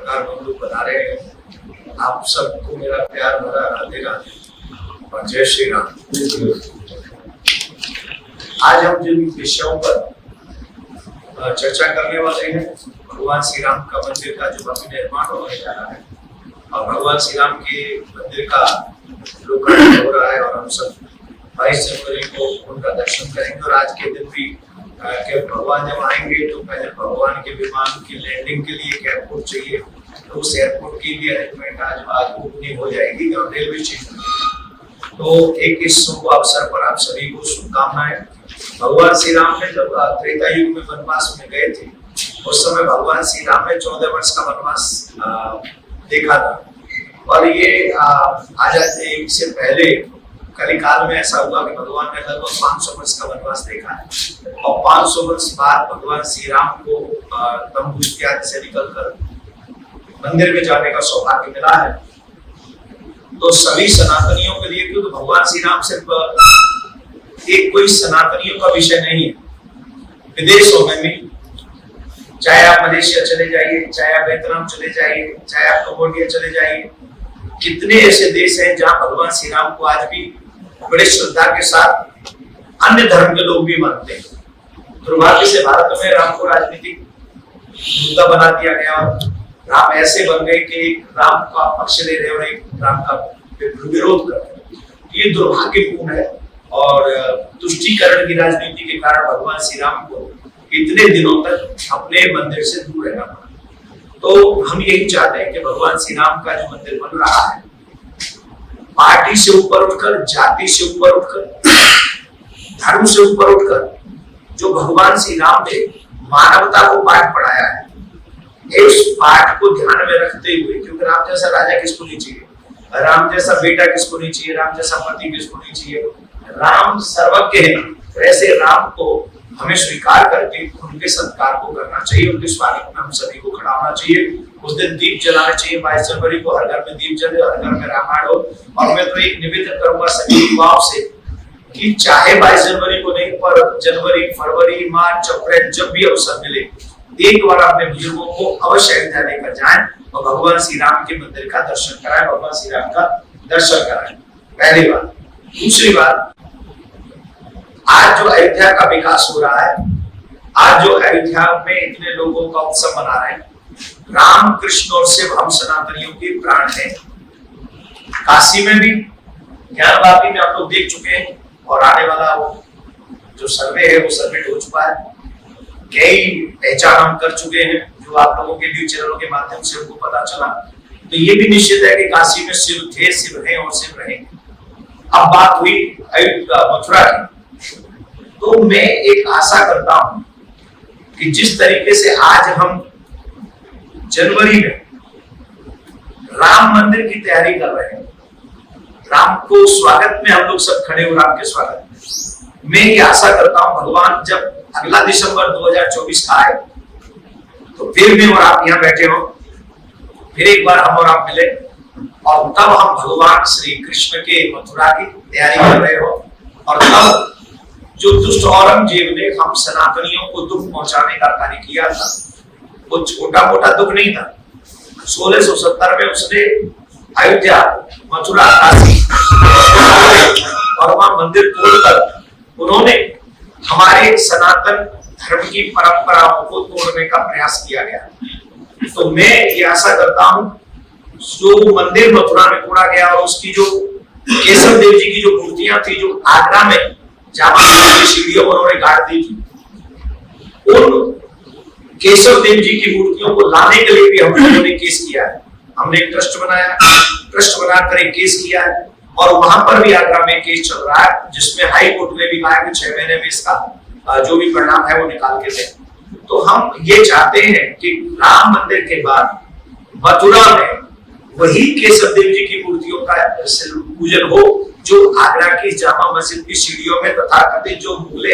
पत्रकार बंधु पधारे हैं। आप सबको मेरा प्यार भरा राधे राधे और जय श्री राम। आज हम जिन विषयों पर चर्चा करने वाले हैं, भगवान श्री राम का मंदिर का जो भव्य निर्माण होने जा रहा है और भगवान श्री राम के मंदिर का लोकार्पण हो रहा है और हम सब 22 जनवरी को उनका दर्शन करेंगे। और आज के दिन भी कि भगवान जब आएंगे तो पहले भगवान के विमान की लैंडिंग के लिए एक एयरपोर्ट चाहिए, तो उस एयरपोर्ट की भी अरेंजमेंट आज ओपनिंग हो जाएगी और रेलवे स्टेशन। तो एक इस शुभ अवसर पर आप सभी को शुभकामनाएं। भगवान श्री राम ने जब त्रेता युग में वनवास में गए थे, उस समय भगवान श्री राम ने 14 वर्ष का वनवास देखा था। और ये आजादी से पहले कलिकाल में ऐसा हुआ कि भगवान ने लगभग 500 वर्ष का वनवास देखा है और 500 वर्ष बाद भगवान श्री राम को तंबू इत्यादि से निकलकर मंदिर में जाने का सौभाग्य मिला है। तो सभी सनातनियों के लिए, क्योंकि भगवान श्री राम सिर्फ एक कोई सनातनियों का विषय नहीं है, विदेशों में भी, चाहे आप मलेशिया चले जाइए, चाहे आप वियतनाम चले जाइए, चाहे आप कंबोडिया चले जाइए, कितने ऐसे देश हैं जहां भगवान श्री राम को आज भी बड़े श्रद्धा के साथ अन्य धर्म के लोग भी मानते हैं। दुर्भाग्य से भारत में राम को राजनीतिक मुद्दा बना दिया गया और राम ऐसे बन गए कि एक राम का पक्ष ले रहे और एक राम का विरोध कर रहे। ये दुर्भाग्यपूर्ण है और तुष्टीकरण की राजनीति के कारण भगवान श्री राम को इतने दिनों तक अपने मंदिर से दूर रहना पड़ा। तो हम यही चाहते हैं कि भगवान श्री राम का जो मंदिर बन रहा है, पार्टी से ऊपर उठकर, जाति से ऊपर उठकर, धर्म से ऊपर उठकर, जो भगवान श्री राम ने मानवता को पाठ पढ़ाया है, इस पाठ को ध्यान में रखते हुए, क्योंकि राम जैसा राजा किसको नहीं चाहिए, राम जैसा बेटा किसको नहीं चाहिए, राम जैसा पति किसको नहीं चाहिए, राम सर्वज्ञ है। ऐसे राम को हमें स्वीकार करके उनके सत्कार को करना चाहिए, उनके स्वागत में हम सभी को खड़ा होना चाहिए। उस दिन दीप जलाना चाहिए। 22 जनवरी को हर घर में दीप जले, हर घर में रामायण हो। और मैं तो एक निवेदन करूंगा सभी युवाओं से कि चाहे 22 जनवरी को नहीं, पर जनवरी, फरवरी, मार्च, अप्रैल जब भी अवसर मिले, एक बार अपने बुजुर्गों को अवश्य अयोध्या लेकर जाएं और भगवान श्री राम के मंदिर का दर्शन कराएं, भगवान श्री राम का दर्शन कराएं। पहली बात। दूसरी बात, आज जो अयोध्या का विकास हो रहा है, आज जो अयोध्या में इतने लोगों का उत्सव मना रहे हैं, राम, कृष्ण और शिव हम सनातनियों के प्राण हैं। काशी में भी, ज्ञानवापी में आप लोग देख चुके हैं और आने वाला वो जो सर्वे है वो सबमिट हो चुका है। कई पहचान हम कर चुके हैं जो आप लोगों के न्यूज चैनलों के माध्यम से हमको पता चला। तो ये भी निश्चित है कि काशी में शिव थे, शिव हैं और शिव रहेंगे। अब बात हुई मथुरा की, तो मैं एक आशा करता हूं कि जिस तरीके से आज हम जनवरी में राम मंदिर की तैयारी कर रहे हैं, राम को स्वागत में हम लोग सब खड़े हो, राम के स्वागत में, मैं ये आशा करता हूं भगवान जब अगला दिसंबर 2024 का आए तो फिर मैं और आप यहाँ बैठे हो, फिर एक बार हम और आप मिले और तब हम भगवान श्री कृष्ण के मथुरा की तैयारी कर रहे हो। और तब जो दुष्ट औरंगजेब ने हम सनातनियों को दुख पहुंचाने का कार्य किया था, वो छोटा मोटा दुख नहीं था। 1670 में उसने अयोध्या, मथुरा, काशी और वहां मंदिर तोड़कर उन्होंने हमारे सनातन धर्म की परंपराओं को तोड़ने का प्रयास किया गया। तो मैं ये आशा करता हूं जो मंदिर मथुरा में तोड़ा गया और उसकी जो केशव देव जी की जो मूर्तियां थी जो आगरा में जामा मस्जिद की सीढ़ियों पर उन्होंने गाड़ दी थी, उन केशव देव जी की मूर्तियों को लाने के लिए भी हम लोगों ने केस किया है। हमने एक ट्रस्ट बनाया, ट्रस्ट बनाकर एक केस किया है और वहां पर भी आगरा में केस चल रहा है, जिसमें हाई कोर्ट ने भी कहा कि 6 महीने में इसका जो भी परिणाम है वो निकाल के दें। तो हम ये चाहते हैं कि राम मंदिर के बाद मथुरा में वही केशव देव जी की मूर्तियों का पूजन हो जो आगरा की जामा मस्जिद की सीढ़ियों में, तथा कथित जो मुगले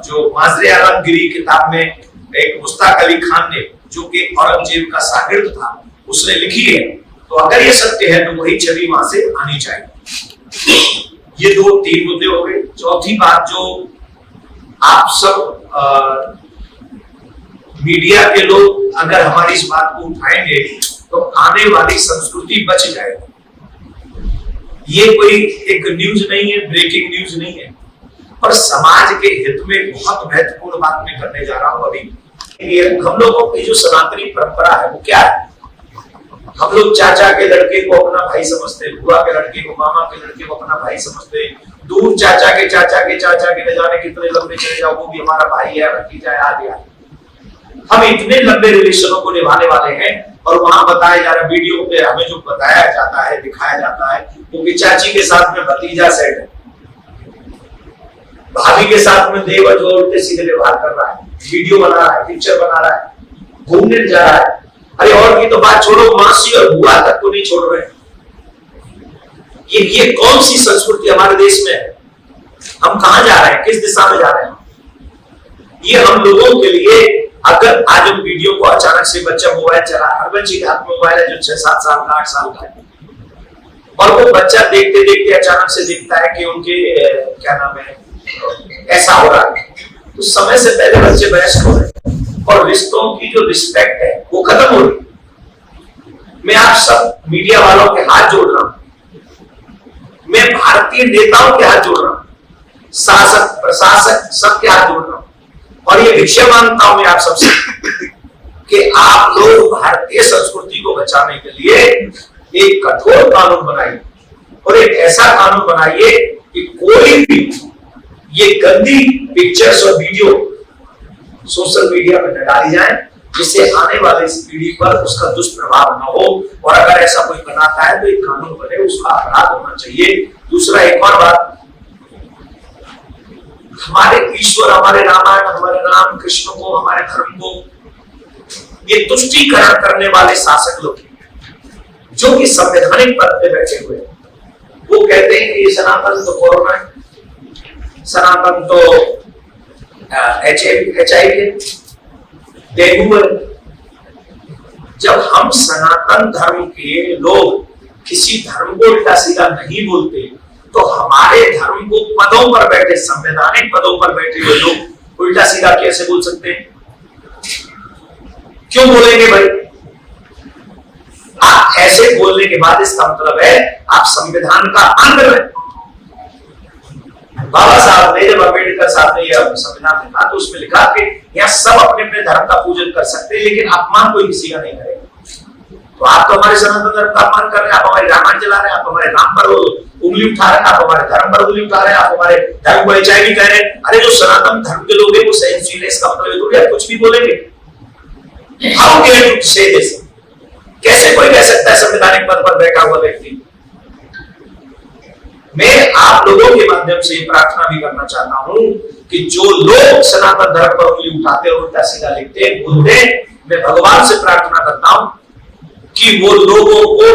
जो माजरे आलमगिरी किताब में एक मुश्ताक अली खान ने, जो कि औरंगजेब का शागिर्द था, उसने लिखी है। तो अगर ये सत्य है तो वही छवि वहां से आनी चाहिए। ये 2-3 मुद्दे हो गए। चौथी बात जो आप सब मीडिया के लोग अगर हमारी इस बात को उठाएंगे तो आने वाली संस्कृति बच जाएगी। ये कोई एक न्यूज नहीं है, ब्रेकिंग न्यूज नहीं है, और समाज के हित में बहुत महत्वपूर्ण बात मैं करने जा रहा हूं। अभी हम लोगों की जो सनातनी परंपरा है वो क्या है? हम लोग चाचा के लड़के को अपना भाई समझते, बुआ के लड़के को, मामा के लड़के को अपना भाई समझते, दूर चाचा के न जाने कितने लंबे चले जाओ वो भी हमारा भाई है, भतीजा है, आदि आदि। हम इतने लंबे रिलेशनों को निभाने वाले हैं, और वहां बताया जा रहा वीडियो पे हमें जो बताया जाता है, दिखाया जाता है, वो चाची के साथ में भतीजा सेट है, भाभी के साथ में देवर जो उल्टे सीधे व्यवहार कर रहा है, वीडियो बना रहा है, पिक्चर बना रहा है, घूमने जा रहा है। अरे और की तो बात छोड़ो, मासी और बुआ तक को नहीं छोड़ रहे। ये कौन सी संस्कृति हमारे देश में है? हम कहां जा रहे हैं, किस दिशा में जा रहे हैं? ये हम लोगों के लिए, अगर आज हम वीडियो को अचानक से बच्चा मोबाइल चला, हर बच्चे के हाथ में मोबाइल है जो 6-7 साल का, 8 साल का है, और वो बच्चा देखते देखते अचानक से देखता है कि उनके क्या नाम है, ऐसा हो रहा है, तो समय से पहले बच्चे वयस्क हो रहे हैं और रिश्तों की जो रिस्पेक्ट है वो खत्म हो रही। मैं आप सब मीडिया वालों के हाथ जोड़ रहा हूं, मैं भारतीय नेताओं के हाथ जोड़ रहा हूं, शासक प्रशासक सबके हाथ जोड़ रहा हूं, और ये भिक्षा मांगता हूं मैं आप सबसे कि आप लोग भारतीय संस्कृति को बचाने के लिए एक कठोर कानून बनाइए, और एक ऐसा कानून बनाइए कि कोई भी ये गंदी पिक्चर्स और वीडियो सोशल मीडिया पर न डाली जाए, जिससे आने वाली इस पीढ़ी पर उसका दुष्प्रभाव न हो, और अगर ऐसा कोई बनाता है तो एक कानून बने, उसका अपराध होना चाहिए। दूसरा एक और बात, हमारे ईश्वर, हमारे रामायण, हमारे राम कृष्ण को, हमारे धर्म को ये तुष्टीकरण करने वाले शासक लोग जो कि संवैधानिक पद पे बैठे हुए, वो कहते हैं कि ये सनातन तो कोरोना है, सनातन तो HIV डेंगू है। जब हम सनातन धर्म के लोग किसी धर्म को उल्टा सीधा नहीं बोलते, तो हमारे धर्म को पदों पर बैठे, संवैधानिक पदों पर बैठे हुए लोग उल्टा सीधा कैसे बोल सकते हैं? क्यों बोलेंगे भाई? आप ऐसे बोलने के बाद इसका मतलब है आप संविधान का अंग में, बाबा साहब ने, जब अम्बेडकर साहब ने यह संविधान लिखा तो उसमें लिखा कि यहाँ सब अपने अपने धर्म का पूजन कर सकते हैं, लेकिन अपमान कोई किसी का नहीं करेगा। तो आप तो हमारे सनातन धर्म का अपमान कर रहे हैं, आप हमारे रामायण चला रहे हैं, आप हमारे राम पर उंगली उठा रहे हैं, आप हमारे धर्म पर उंगली उठा रहे हैं, आप हमारे धर्म को HIV कह रहे हैं। अरे जो सनातन धर्म के लोग हैं वो सहनशील है, इसका मतलब थोड़ी आप कुछ भी बोलेंगे। हाउ डेयर यू से दिस? कैसे कोई कह सकता है संवैधानिक पद पर बैठा हुआ व्यक्ति? मैं आप लोगों के माध्यम से प्रार्थना भी करना चाहता हूं कि जो लोग सनातन धर्म पर उंगली उठाते और उल्टा सीधा लिखते बोलते, मैं भगवान से प्रार्थना करता हूं कि वो लोगों को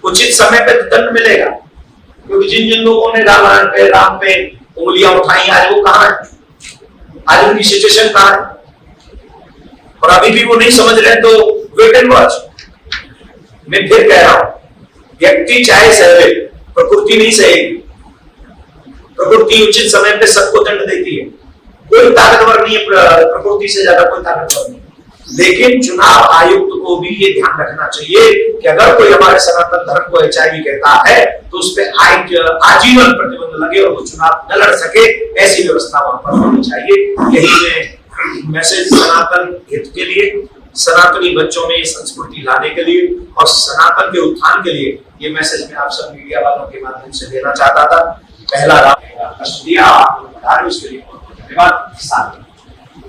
उचित समय पर दंड मिलेगा, क्योंकि जिन जिन लोगों ने रामायण पे, राम पे उंगलियां उठाई, आज वो कहां है? आज उनकी सिचुएशन कहां है? और अभी भी वो नहीं समझ रहे तो वेट एंड वॉच। मैं फिर कह रहा हूं, व्यक्ति चाहे सहे, प्रकृति नहीं सहेगी। प्रकृति उचित समय पे सबको दंड देती है, कोई ताकतवर नहीं है प्रकृति से ज्यादा, कोई ताकतवर नहीं। लेकिन चुनाव आयुक्त को भी ये ध्यान रखना चाहिए कि अगर कोई हमारे सनातन धर्म को HIV कहता है तो उस पर आजीवन प्रतिबंध लगे और वो चुनाव न लड़ सके, ऐसी व्यवस्था वहां पर होनी चाहिए। यही मैं मैसेज सनातन हित के लिए, सनातनी बच्चों में संस्कृति लाने के लिए और सनातन के उत्थान के लिए ये मैसेज मैं आप सब मीडिया वालों के माध्यम से देना चाहता था। पहला राम उसके लिए धन्यवाद।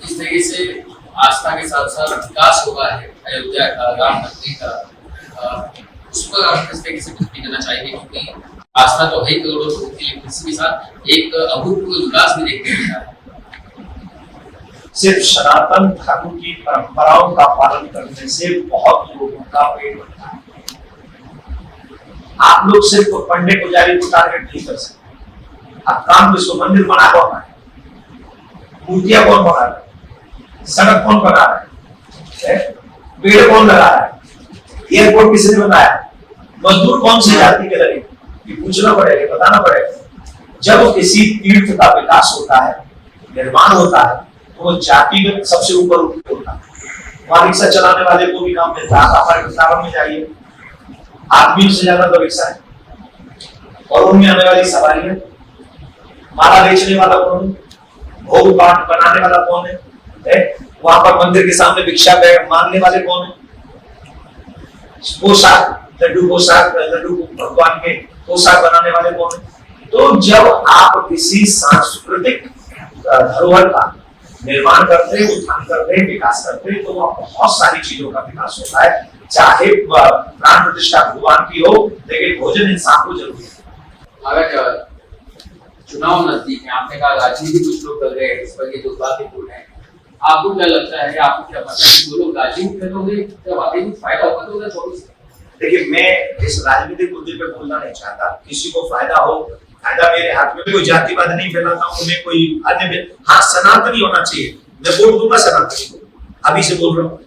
इस तरीके से आस्था के साथ साथ विकास हुआ है अयोध्या का, राम मंदिर का, उस पर आप किस तरीके से टिप्पणी करना चाहिए? क्योंकि आस्था तो है करोड़ों लोगों की, लेकिन इसके साथ एक अभूतपूर्व विकास भी देखने को मिला है। सिर्फ सनातन धर्म की परंपराओं का पालन करने से बहुत लोगों का पेट भरता है। आप लोग सिर्फ पंडित पुजारी को टारगेट नहीं कर सकते। आप काम विश्व मंदिर बना कौन है? मूर्तियां कौन बना रहा है? सड़क कौन बना रहा है? पेड़ कौन लगा रहा है? एयरपोर्ट किसने बनाया? मजदूर कौन सी जाति के लगे? ये पूछना पड़ेगा, बताना पड़ेगा। जब किसी तीर्थ का विकास होता है, निर्माण होता है, वो जातिगत सबसे ऊपर होता है। वहां रिक्शा चलाने वाले को भी काम मिलता है। आप हमारे वृंदावन में जाइए, आदमी से ज्यादा तो रिक्शा है, और उनमें आने वाली सवारियां। माला बेचने वाला कौन है? भोग पाठ बनाने वाला कौन है? वहां पर मंदिर के सामने भिक्षा मांगने वाले कौन है? पोशाक, लड्डू भगवान के पोशाक बनाने वाले कौन है? तो जब आप किसी सांस्कृतिक धरोहर का निर्माण करते हैं, उत्थान करते हैं, विकास करते हैं, तो वहां बहुत सारी चीजों का विकास होता है। चाहे प्राण प्रतिष्ठा भगवान की हो, लेकिन भोजन इंसान को जरूरी है। अगर चुनाव नजदीक है, आपने कहा राजनीति कुछ लोग कर रहे हैं, इस पर ये दुर्भाग्यपूर्ण है, आपको क्या लगता है, आपको क्या पता है, वो लोग राजनीति करोगे जब वाकई में फायदा होगा तो 2024? देखिए, मैं इस राजनीतिक मुद्दे पे बोलना नहीं चाहता। किसी को फायदा हो, फायदा मेरे हाथ में। कोई जातिवाद नहीं फैलाता हूँ मैं, कोई अन्य। हाँ, सनातनी होना चाहिए। मैं वोट दूंगा सनातनी को, अभी से बोल रहा हूँ,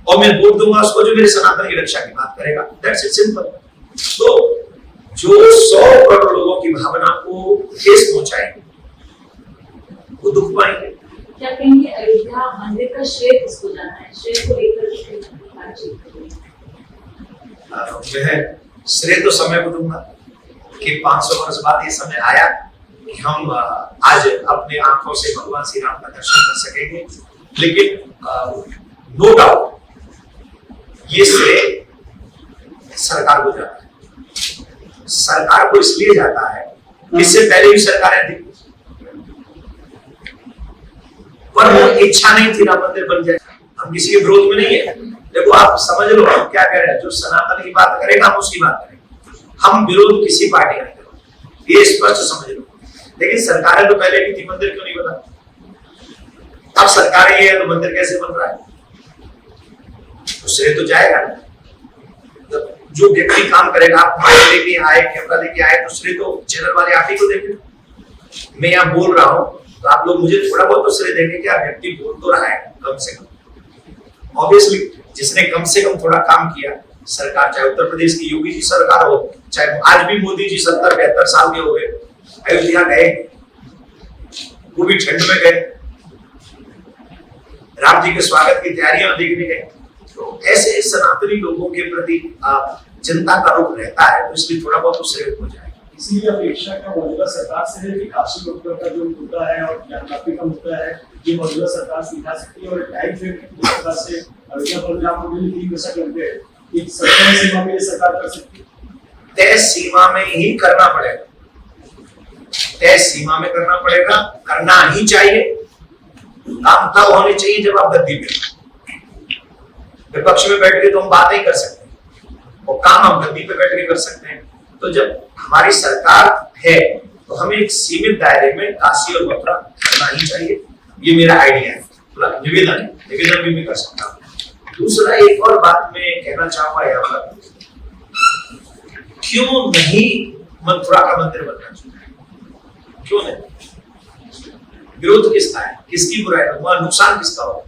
और मैं वोट दूंगा उसको जो मेरे सनातन की रक्षा की बात करेगा। That's it, simple. तो जो 100 करोड़ लोगों की भावना को ठेस पहुंचाएंगे, वो दुख पाएंगे। क्या कहेंगे अयोध्या मंदिर का श्रेय किसको जाना है? श्रेय को लेकर मैं श्रेय तो समय को दूंगा कि 500 वर्ष बाद ये समय आया कि हम आज अपने आंखों से भगवान श्री राम का दर्शन कर सकेंगे। लेकिन नो डाउट ये श्रेय सरकार को जाता है। सरकार को इसलिए जाता है, इससे पहले भी सरकारें थी, पर वो इच्छा नहीं थी राम मंदिर बन जाए। हम किसी के विरोध में नहीं है। देखो, आप समझ लो हम क्या कह रहे हैं। जो सनातन की बात करेगा हम उसकी बात करेंगे, हम विरोध किसी पार्टी का नहीं करेंगे, ये स्पष्ट समझ लो। लेकिन सरकारें तो पहले भी थी, मंदिर क्यों नहीं बना? अब सरकार ये है तो मंदिर कैसे बन रहा है? उससे तो जाएगा ना। जो व्यक्ति काम करेगा, आप माइक लेके आए, कैमरा लेके आए, तो श्रेय तो चैनल वाले आप ही को देंगे। मैं यहाँ बोल रहा हूँ तो आप लोग मुझे थोड़ा बहुत तो श्रेय देंगे कि आप व्यक्ति बोल तो रहा है कम से कम। ऑब्वियसली जिसने कम से कम थोड़ा काम किया, सरकार, चाहे उत्तर प्रदेश की योगी जी सरकार हो, चाहे आज भी मोदी जी 70-72 साल के हो गए, अयोध्या गए, वो भी ठंड में गए, राम जी के स्वागत की तैयारियां देखने गए। तो ऐसे सनातनी लोगों के प्रति जनता का रुख रहता है, तो इसलिए थोड़ा बहुत उससे हो जाए। इसीलिए अपेक्षा का मौजूदा सरकार से है कि काशी लोकतंत्र का जो मुद्दा है और ज्ञान प्राप्ति का मुद्दा है, ये मौजूदा सरकार सुलझा सकती है। और टाइम फ्रेम जिस तरह से अयोध्या प्रोग्राम में 3 दशक लग गए, एक सरकारी सीमा में ये सरकार कर सकती है। तय सीमा में ही करना पड़ेगा, तय सीमा में करना पड़ेगा, करना ही चाहिए। काम तब होने चाहिए जब आप गद्दी पे, विपक्ष में बैठ के तो हम बात नहीं कर सकते, और काम हम गद्दी पे बैठ के कर सकते हैं। तो जब हमारी सरकार है तो हमें एक सीमित दायरे में काशी और मथुरा करना ही चाहिए। ये मेरा आइडिया है, निवेदन भी मैं कर सकता हूँ। दूसरा एक और बात मैं कहना चाहूंगा यहाँ पर, क्यों नहीं मथुरा का मंदिर बनना चाहिए? क्यों नहीं? विरोध किसका है? किसकी बुराई है? वहां नुकसान किसका होगा?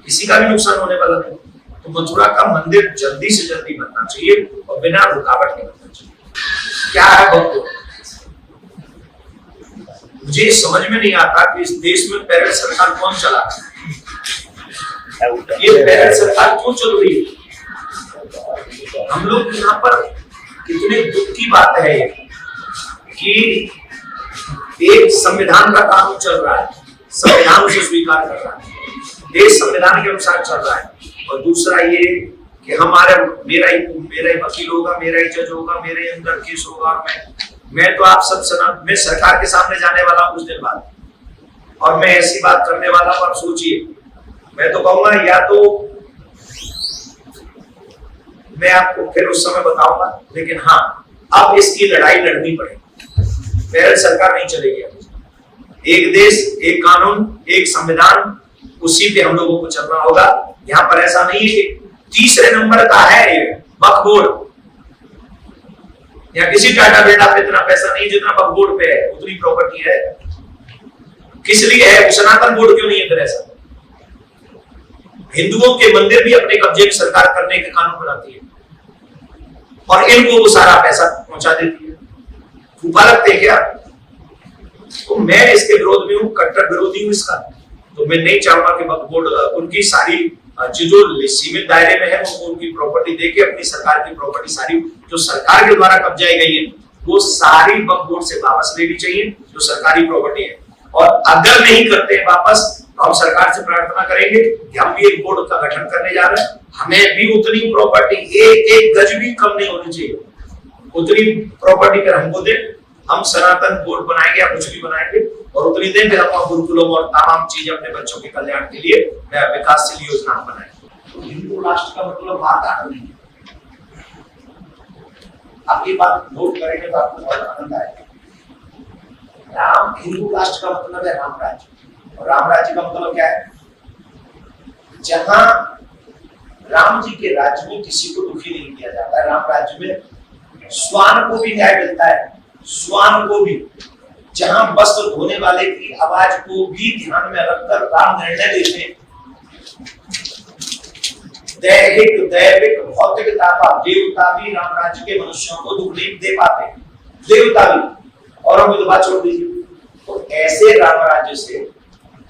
किसी का भी नुकसान होने वाला नहीं। तो मथुरा का मंदिर जल्दी से जल्दी बनना चाहिए और बिना रुकावट के बनना चाहिए। क्या है भक्तों, मुझे समझ में नहीं आता कि इस देश में पैरेलल सरकार कौन चला रहा है। ये पैरेलल सरकार क्यों चल रही है? हम लोग यहाँ पर कितने दुख की बात है ये कि एक संविधान का कानून चल रहा है, संविधान उसे स्वीकार कर रहा है, देश संविधान के अनुसार चल रहा है, और दूसरा ये कि मेरा ही वकील होगा, मेरा ही जज होगा, मेरे अंदर केस होगा, और मैं तो आप सब मैं सरकार के सामने जाने वाला हूं कुछ दिन बाद, और मैं ऐसी बात करने वाला हूं। आप सोचिए, मैं तो कहूंगा या तो मैं आपको फिर उस समय बताऊंगा, लेकिन हाँ, अब इसकी लड़ाई लड़नी पड़ेगी। पैरेलल सरकार नहीं चलेगी। एक देश, एक कानून, एक संविधान, उसी पे हम लोगों को चलना होगा। यहाँ पर ऐसा नहीं है कि तीसरे नंबर का है ये वक्फ बोर्ड, या किसी टाटा बिरला पे इतना पैसा नहीं जितना वक्फ बोर्ड पे है, उतनी प्रॉपर्टी है। किस लिए है? सनातन बोर्ड क्यों नहीं है? फिर ऐसा हिंदुओं के मंदिर भी अपने कब्जे में सरकार करने के कानून बनाती है, और इनको वो सारा पैसा पहुंचा देती है। फूफा लगते क्या? तो मैं इसके विरोध में हूं, कट्टर विरोधी हूं इसका। तो मैं नहीं चाहूंगा कि वक्फ बोर्ड उनकी सारी जो सीमित दायरे में है उनको उनकी प्रॉपर्टी देके अपनी सरकार की प्रॉपर्टी सारी जो सरकार के द्वारा कब्जाई गई है वो सारी वक्फ बोर्ड से वापस लेनी चाहिए जो सरकारी प्रॉपर्टी है। और अगर नहीं करते हैं वापस तो हम सरकार से प्रार्थना करेंगे कि हम भी एक बोर्ड का गठन करने जा रहे हैं, हमें भी उतनी प्रॉपर्टी एक गज भी कम नहीं होनी चाहिए, उतनी प्रॉपर्टी पर हमको दे, हम सनातन बोर्ड बनाएंगे या कुछ भी बनाएंगे और उतनी देर में हम गुरुकुलों और तमाम चीजें अपने बच्चों के कल्याण के लिए विकासशील योजना बनाएंगे। तो हिंदू राष्ट्र का मतलब भारत नहीं है। आपकी बात नोट करेंगे तो आपको बहुत आनंद आएगा। राम हिंदू राष्ट्र का मतलब है राम राज्य, और राम राज्य का मतलब क्या है? जहां राम जी के राज्य में किसी को दुखी नहीं किया जाता है, राम राज्य में स्वान को भी न्याय मिलता है, स्वान को भी, जहां वस्त्र धोने वाले की आवाज को भी ध्यान में रखकर राम निर्णय लेते हैं। दैहिक दैविक भौतिकता का देवता भी राम राज्य के मनुष्यों को दुख नहीं दे पाते, देवता भी, और हम तो बात छोड़ दीजिए। तो ऐसे राम राज्य से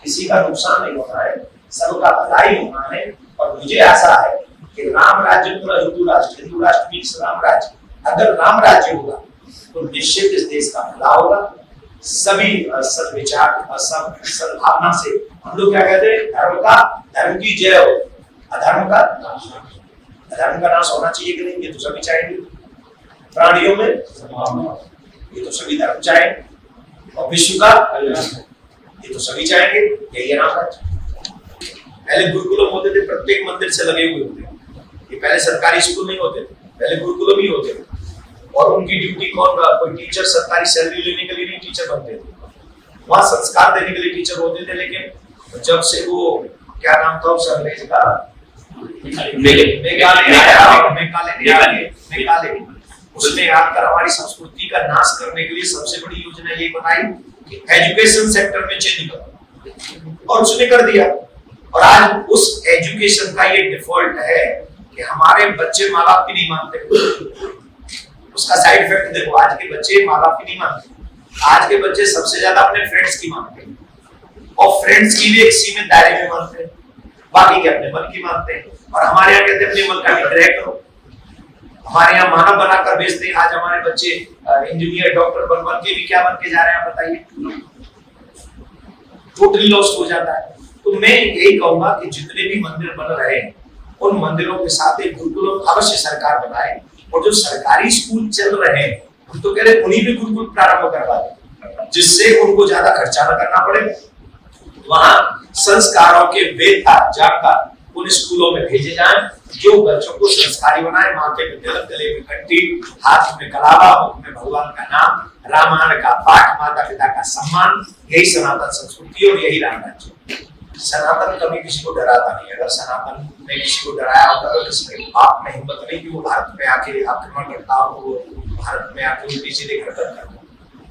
किसी का नुकसान नहीं होना है, सबका भलाई होना है। और मुझे आशा है कि राम राज्य पूरा हिंदू राष्ट्र मीन्स राम राज्य, अगर राम राज्य होगा तो निश्चित इस देश का भला होगा। सभी सद्विचार सब सद्भावना से हम लोग क्या कहते हैं, धर्म की जय हो, अधर्म का नाश होना चाहिए कि नहीं, ये तो सभी चाहेंगे। प्राणियों में ये तो सभी धर्म चाहेंगे, और विश्व का ये तो सभी चाहेंगे। यही राम राज्य। पहले गुरुकुलम होते थे, प्रत्येक मंदिर से लगे हुए होते थे, ये पहले सरकारी स्कूल नहीं होते थे, पहले गुरुकुलम ही होते थे। और उनकी ड्यूटी कोई टीचर सरकारी सैलरी लेने के लिए नहीं टीचर बनते थे, वहां संस्कार देने के लिए टीचर होते थे। लेकिन जब से वो क्या नाम था उस अंग्रेज का, उसने आकर हमारी संस्कृति का नाश करने के लिए सबसे बड़ी योजना ये बनाई कि एजुकेशन सेक्टर में चेंज करो, और उसने कर दिया। और आज उस एजुकेशन का ये डिफॉल्ट है कि हमारे बच्चे माँ बाप की नहीं मानते। उसका साइड इफेक्ट देखो, आज के बच्चे माँ बाप की नहीं मानते, आज के बच्चे सबसे ज्यादा अपने फ्रेंड्स की मानते हैं, और फ्रेंड्स की भी एक सीमित दायरे में मानते हैं, बाकी के अपने मन की मानते हैं। और हमारे यहाँ कहते हैं अपने मन का निग्रह करो, हमारे यहाँ मानव बनाकर भेजते हैं। आज हमारे बच्चे इंजीनियर डॉक्टर बन के भी क्या बन के जा रहे हैं बताइए, टोटली लॉस्ट हो जाता है। तो मैं यही कहूंगा कि जितने भी मंदिर बन रहे हैं उन मंदिरों के साथ एक गुरुकुल अवश्य सरकार बनाए, और जो सरकारी स्कूल चल रहे हैं हम तो कह रहे हैं उन्हीं में गुरुकुल प्रारंभ करवा दें, जिससे उनको ज्यादा खर्चा न करना पड़े। वहां संस्कारों के वेदता जानकार उन स्कूलों में भेजे जाएं जो बच्चों को संस्कारी बनाए। माथे में तिलक, गले में घंटी, हाथ में कलावा, मुख में भगवान का नाम, रामायण का पाठ, माता पिता का सम्मान, यही सनातन संस्कृति और यही राम राज्य। सनातन कभी किसी को डराता नहीं। अगर सनातन ने किसी को डराया होता तो किसी आप में हिम्मत नहीं कि वो भारत में आके आक्रमण करता हो, भारत में आके उल्टी सीधे हरकत करता।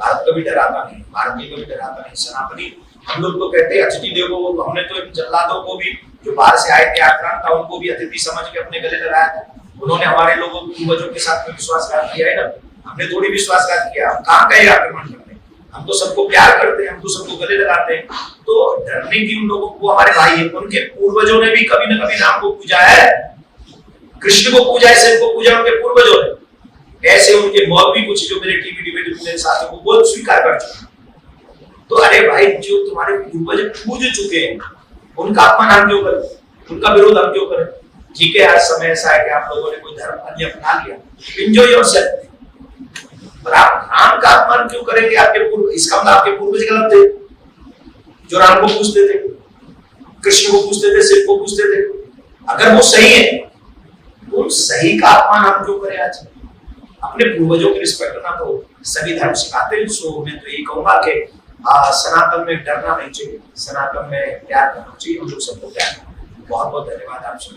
भारत कभी डराता नहीं, भारतीय कभी डराता नहीं। सनातनी हम लोग तो कहते हैं अतिथि देवो भव, हमने तो जल्लादों को भी जो बाहर से आए थे आक्रांत था उनको भी अतिथि समझ के अपने गले लगाया था। उन्होंने हमारे लोगों पूर्वजों के साथ में विश्वासघात किया है ना, हमने थोड़ी विश्वासघात किया। हम कहाँ गए आक्रमण करने, हम तो सबको प्यार करते हैं, हम तो सबको गले लगाते हैं। तो डरने की उन लोगों को, हमारे भाई है, उनके पूर्वजों ने भी कभी न कभी राम को पूजा है, कृष्ण को पूजा है, शिव को पूजा उनके पूर्वजों ने। ऐसे उनके मौलवी कुछ जो मेरे टीवी डिबेट मेरे साथ वो बहुत स्वीकार कर चुके। तो अरे भाई, जो तुम्हारे पूर्वज पूज चुके हैं उनका अपमान हम क्यों करें, उनका विरोध हम क्यों करें? ठीक है, आज समय ऐसा है कि आप लोगों ने कोई धर्म अन्य अपना लिया, एंजॉय योरसेल्फ, पर आप राम का अपमान क्यों करेंगे? आपके पूर्व, इसका मतलब आपके पूर्वज गलत थे जो राम को पूजते थे, कृष्ण को पूजते थे, शिव को पूजते थे। अगर वो सही है तो सही का अपमान हम क्यों करें? आज अपने पूर्वजों की रिस्पेक्ट करना तो सभी धर्म सिखाते हैं। सो मैं तो यही कहूंगा कि सनातन में डरना नहीं चाहिए, सनातन में प्यार करना चाहिए, हम लोग सबको प्यार करना। बहुत बहुत धन्यवाद आप सभी।